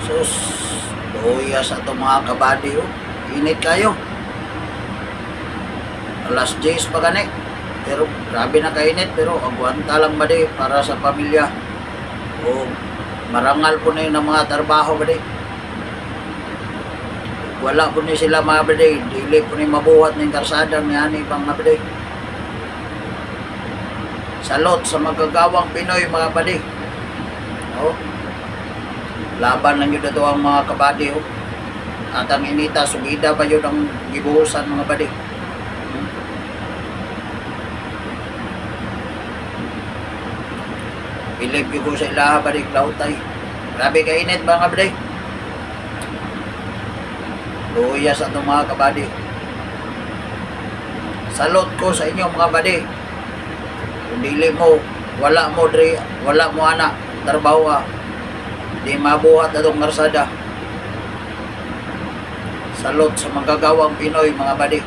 Sus, luya sa itong mga kabady, oh. Init kayo. Alas 10 pa gani. Pero grabe na kainit, pero agwanta lang ba di para sa pamilya. O marangal po na yun ng mga trabaho ba di. Wala po ni sila mga bade, dili po ni mabuhat ng karsada ni ani pang mga bade. Salot sa magagawang Pinoy mga bade. Oh. Laban lang yun ito ang mga kabady. Oh. At ang inita, sugida pa yun ang gibuhusan mga bade. Bilib ko sa ilaha bade, klautay. Grabe kainit mga bade. Luya sa itong mga kabady. Salot ko sa inyo mga kabady. Kung dili mo, wala mo anak, trabaho di mabuhat na itong karsada. Salot sa magagawang Pinoy mga kabady.